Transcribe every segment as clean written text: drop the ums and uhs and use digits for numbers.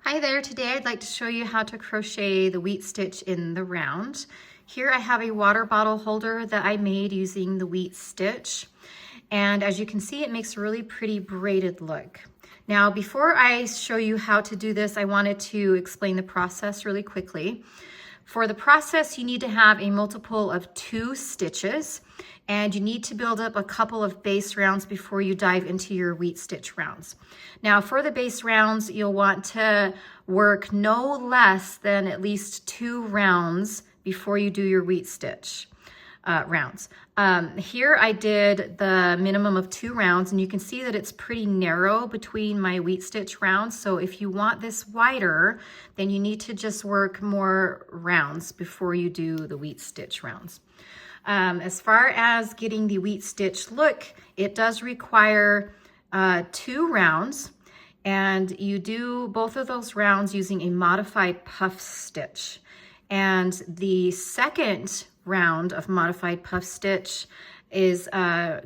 Hi there, today I'd like to show you how to crochet the wheat stitch in the round. Here I have a water bottle holder that I made using the wheat stitch. And as you can see, it makes a really pretty braided look. Now, before I show you how to do this, I wanted to explain the process really quickly. For the process, you need to have a multiple of 2 stitches, and you need to build up a couple of base rounds before you dive into your wheat stitch rounds. Now, for the base rounds, you'll want to work no less than at least 2 rounds before you do your wheat stitch rounds. Here I did the minimum of 2 rounds, and you can see that it's pretty narrow between my wheat stitch rounds. So if you want this wider, then you need to just work more rounds before you do the wheat stitch rounds. As far as getting the wheat stitch look, it does require 2 rounds, and you do both of those rounds using a modified puff stitch. And the second round of modified puff stitch is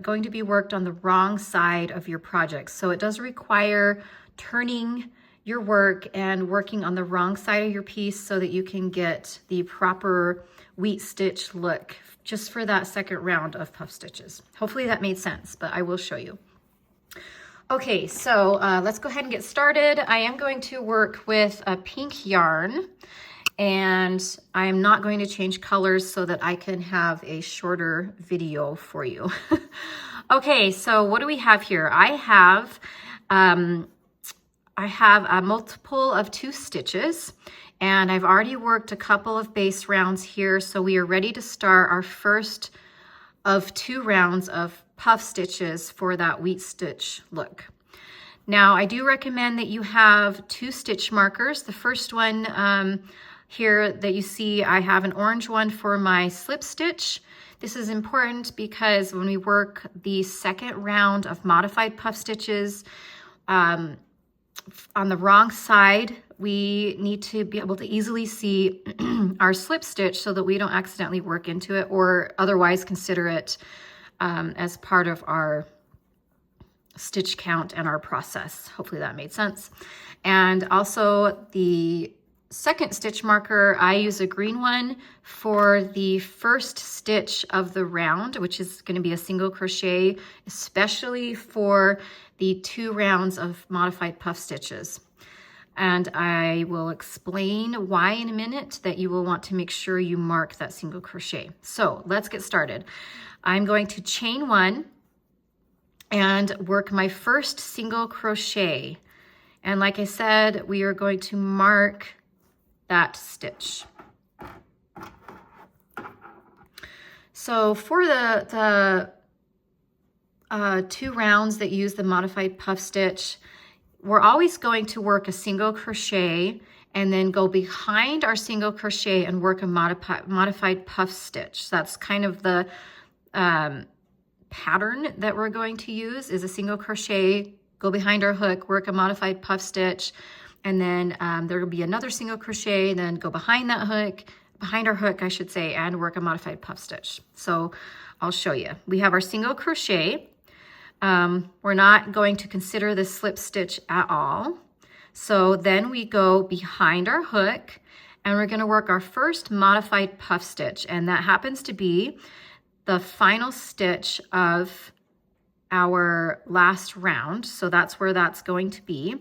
going to be worked on the wrong side of your project. So it does require turning your work and working on the wrong side of your piece so that you can get the proper wheat stitch look just for that second round of puff stitches. Hopefully that made sense, but I will show you. Okay, so let's go ahead and get started. I am going to work with a pink yarn, and I am not going to change colors so that I can have a shorter video for you. Okay, so what do we have here? I have a multiple of 2 stitches, and I've already worked a couple of base rounds here, so we are ready to start our first of 2 rounds of puff stitches for that wheat stitch look. Now, I do recommend that you have 2 stitch markers. The first one here that you see, I have an orange one for my slip stitch. This is important because when we work the second round of modified puff stitches, on the wrong side, we need to be able to easily see our slip stitch so that we don't accidentally work into it or otherwise consider it as part of our stitch count and our process. Hopefully that made sense. And also the second stitch marker, I use a green one for the first stitch of the round, which is going to be a single crochet, especially for the 2 rounds of modified puff stitches. And I will explain why in a minute that you will want to make sure you mark that single crochet. So let's get started. I'm going to chain 1 and work my first single crochet. And like I said, we are going to mark that stitch. So for the 2 rounds that use the modified puff stitch, we're always going to work a single crochet and then go behind our single crochet and work a modified puff stitch. So that's kind of the pattern that we're going to use, is a single crochet, go behind our hook, work a modified puff stitch, and then there will be another single crochet, then go behind that hook, behind our hook, I should say, and work a modified puff stitch. So I'll show you. We have our single crochet. We're not going to consider this slip stitch at all. So then we go behind our hook and we're going to work our first modified puff stitch. And that happens to be the final stitch of our last round. So that's where that's going to be.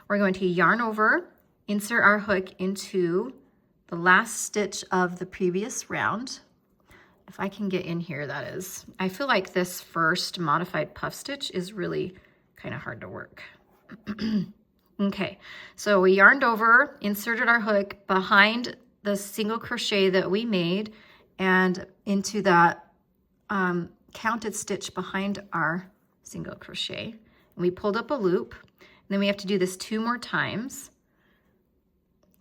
We're going to yarn over, insert our hook into the last stitch of the previous round. If I can get in here, that is. I feel like this first modified puff stitch is really kind of hard to work. Okay, so we yarned over, inserted our hook behind the single crochet that we made and into that counted stitch behind our single crochet. And we pulled up a loop. And then we have to do this 2 more times.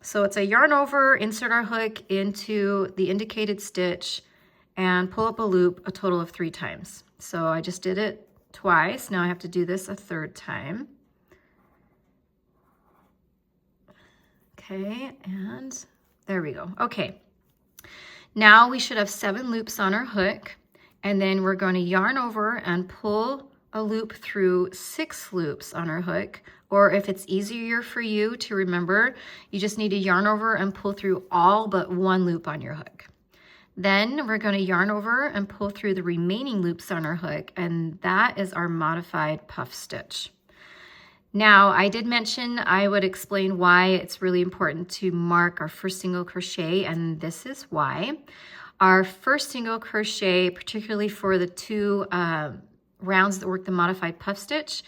So it's a yarn over, insert our hook into the indicated stitch, and pull up a loop a total of 3 times. So I just did it twice. Now I have to do this a 3rd time. Okay, and there we go. Okay, now we should have 7 loops on our hook, and then we're going to yarn over and pull a loop through 6 loops on our hook, or if it's easier for you to remember, you just need to yarn over and pull through all but 1 loop on your hook. Then we're going to yarn over and pull through the remaining loops on our hook, and that is our modified puff stitch. Now, I did mention I would explain why it's really important to mark our first single crochet, and this is why. Our first single crochet, particularly for the 2 rounds that work the modified puff stitch,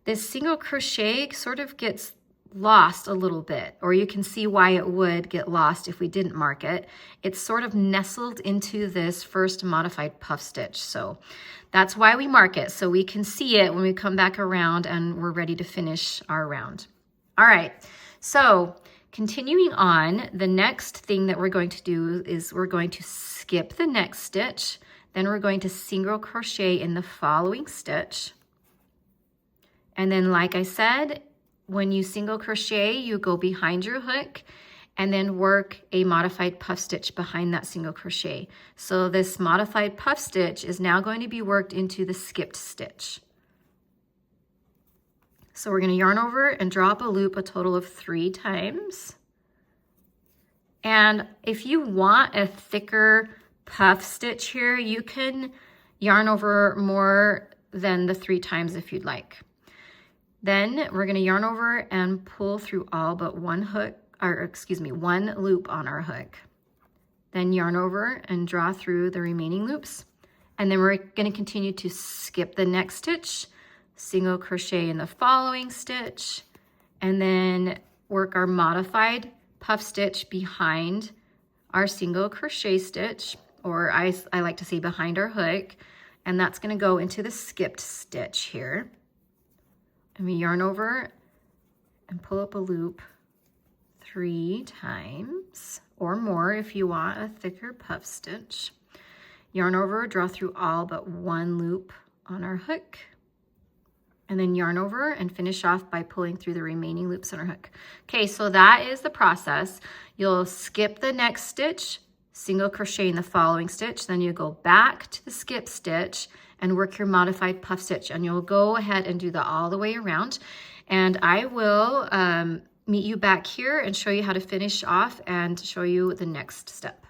this single crochet sort of gets lost a little bit, or you can see why it would get lost if we didn't mark it. It's sort of nestled into this first modified puff stitch. So that's why we mark it, so we can see it when we come back around and we're ready to finish our round. All right, so continuing on, the next thing that we're going to do is we're going to skip the next stitch, then we're going to single crochet in the following stitch. And then, like I said, when you single crochet, you go behind your hook and then work a modified puff stitch behind that single crochet. So this modified puff stitch is now going to be worked into the skipped stitch. So we're going to yarn over and drop a loop a total of 3 times. And if you want a thicker puff stitch here, you can yarn over more than the 3 times if you'd like. Then we're going to yarn over and pull through all but 1 loop on our hook. Then yarn over and draw through the remaining loops. And then we're going to continue to skip the next stitch, single crochet in the following stitch, and then work our modified puff stitch behind our single crochet stitch, or I like to say behind our hook, and that's going to go into the skipped stitch here. And we yarn over and pull up a loop 3 times or more if you want a thicker puff stitch. Yarn over, draw through all but 1 loop on our hook, and then yarn over and finish off by pulling through the remaining loops on our hook. Okay, so that is the process. You'll skip the next stitch, single crochet in the following stitch, then you go back to the skip stitch and work your modified puff stitch, and you'll go ahead and do that all the way around. And I will meet you back here and show you how to finish off and show you the next step.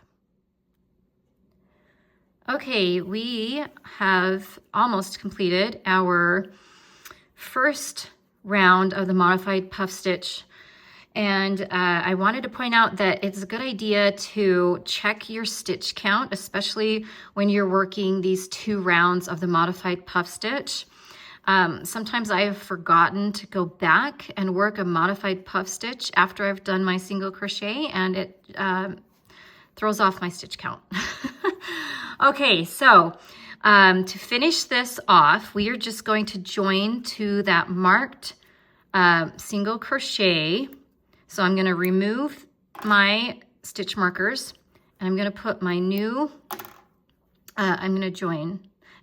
Okay, we have almost completed our first round of the modified puff stitch. And I wanted to point out that it's a good idea to check your stitch count, especially when you're working these 2 rounds of the modified puff stitch. Sometimes I have forgotten to go back and work a modified puff stitch after I've done my single crochet, and it throws off my stitch count. Okay, so to finish this off, we are just going to join to that marked single crochet. So I'm going to remove my stitch markers, and I'm going to put my new, I'm going to join,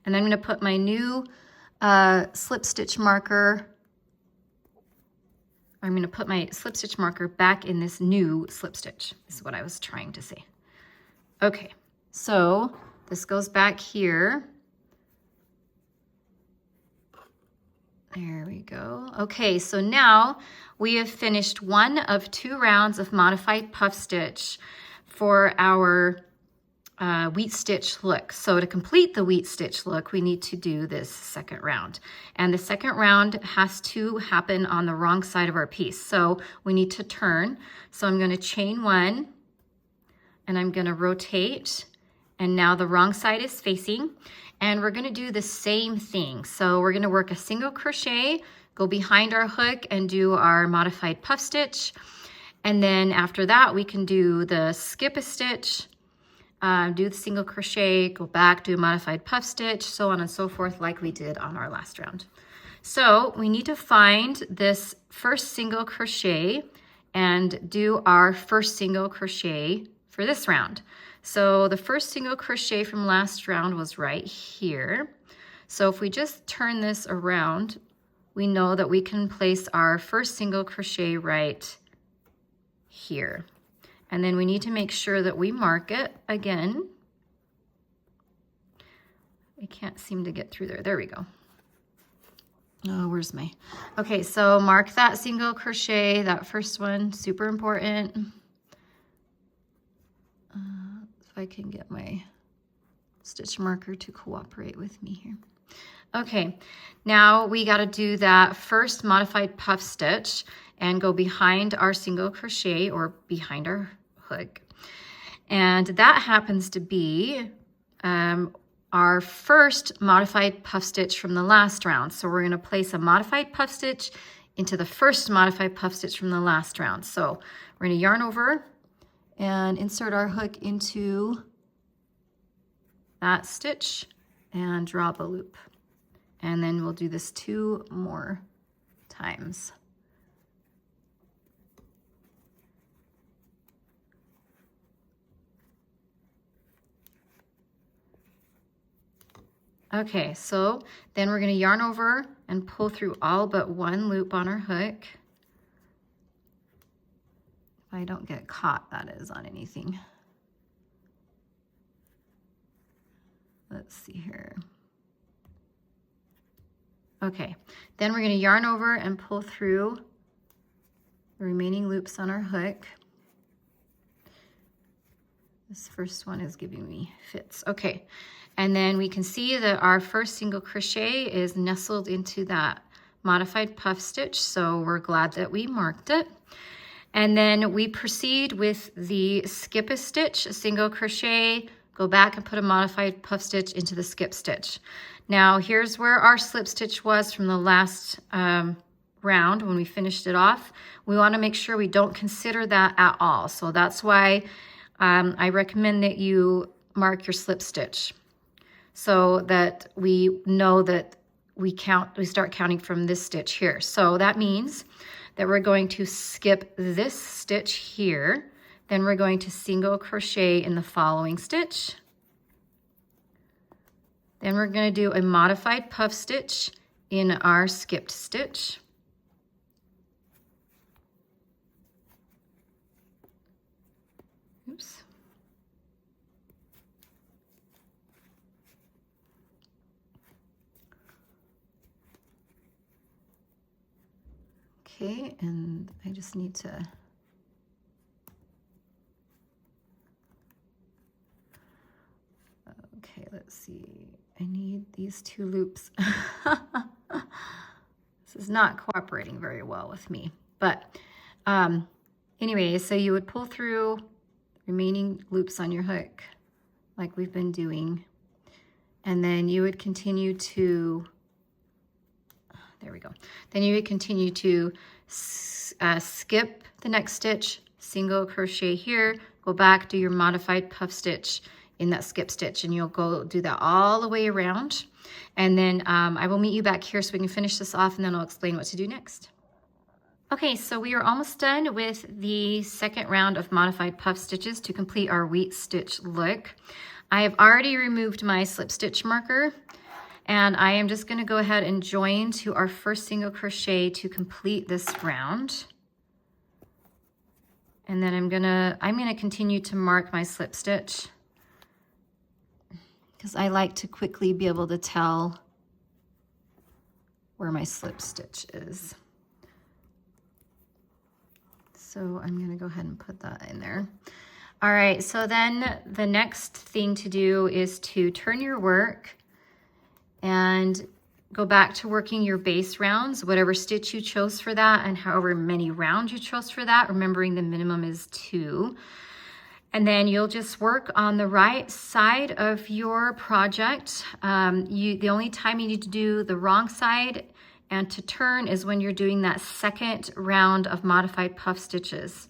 and I'm going to put my new slip stitch marker, I'm going to put my slip stitch marker back in this new slip stitch, is what I was trying to say. Okay, so this goes back here. There we go. Okay, so now we have finished 1 of 2 rounds of modified puff stitch for our wheat stitch look. So to complete the wheat stitch look, we need to do this second round. And the second round has to happen on the wrong side of our piece. So we need to turn. So I'm going to chain 1, and I'm going to rotate, and now the wrong side is facing. And we're going to do the same thing. So we're going to work a single crochet, go behind our hook and do our modified puff stitch. And then after that, we can do the skip a stitch, do the single crochet, go back, do a modified puff stitch, so on and so forth, like we did on our last round. So we need to find this first single crochet and do our first single crochet for this round. So the first single crochet from last round was right here. So if we just turn this around, we know that we can place our first single crochet right here. And then we need to make sure that we mark it again. I can't seem to get through there. There we go. Oh, where's my, okay, so mark that single crochet, that first one, super important. If I can get my stitch marker to cooperate with me here. Okay, now we got to do that first modified puff stitch and go behind our single crochet or behind our hook. And that happens to be our first modified puff stitch from the last round. So we're going to place a modified puff stitch into the first modified puff stitch from the last round. So we're going to yarn over and insert our hook into that stitch and drop a loop. And then we'll do this 2 more times. Okay, so then we're going to yarn over and pull through all but 1 loop on our hook. If I don't get caught, that is, on anything. Let's see here. Okay, then we're going to yarn over and pull through the remaining loops on our hook. This first one is giving me fits. Okay, and then we can see that our first single crochet is nestled into that modified puff stitch, so we're glad that we marked it. And then we proceed with the skip a stitch, a single crochet, go back and put a modified puff stitch into the skip stitch. Now here's where our slip stitch was from the last round when we finished it off. We want to make sure we don't consider that at all. So that's why I recommend that you mark your slip stitch so that we know that we start counting from this stitch here. So that means that we're going to skip this stitch here. Then we're going to single crochet in the following stitch. Then we're going to do a modified puff stitch in our skipped stitch. Oops. Okay, and I just need to okay, let's see. I need these 2 loops. This is not cooperating very well with me. But anyway, so you would pull through remaining loops on your hook like we've been doing. And then you would continue to, there we go. Then you would continue to skip the next stitch, single crochet here, go back, do your modified puff stitch in that skip stitch, and you'll go do that all the way around. And then I will meet you back here so we can finish this off, and then I'll explain what to do next. Okay, so we are almost done with the second round of modified puff stitches to complete our wheat stitch look. I have already removed my slip stitch marker, and I am just going to go ahead and join to our first single crochet to complete this round. And then I'm gonna continue to mark my slip stitch, because I like to quickly be able to tell where my slip stitch is. So I'm going to go ahead and put that in there. All right, so then the next thing to do is to turn your work and go back to working your base rounds, whatever stitch you chose for that and however many rounds you chose for that, remembering the minimum is 2. And then you'll just work on the right side of your project. The only time you need to do the wrong side and to turn is when you're doing that second round of modified puff stitches.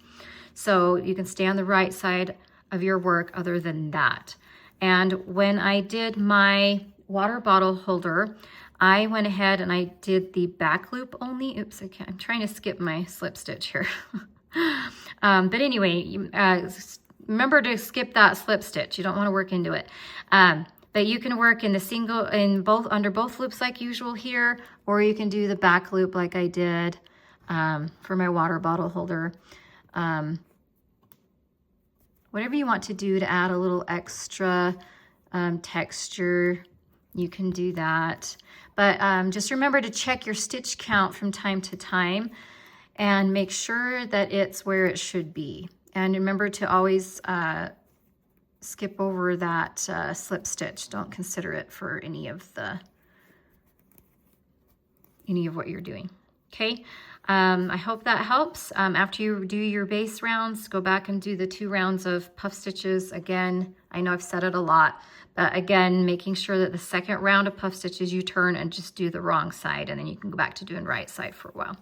So you can stay on the right side of your work other than that. And when I did my water bottle holder, I went ahead and I did the back loop only. Oops, I'm trying to skip my slip stitch here. But anyway, remember to skip that slip stitch. You don't want to work into it. But you can work in the single, under both loops like usual here, or you can do the back loop like I did for my water bottle holder. Whatever you want to do to add a little extra texture you can do that. But just remember to check your stitch count from time to time and make sure that it's where it should be. And remember to always skip over that slip stitch. Don't consider it for any of what you're doing. Okay, I hope that helps. After you do your base rounds, go back and do the 2 rounds of puff stitches. Again, I know I've said it a lot, but again, making sure that the second round of puff stitches you turn and just do the wrong side, and then you can go back to doing right side for a while.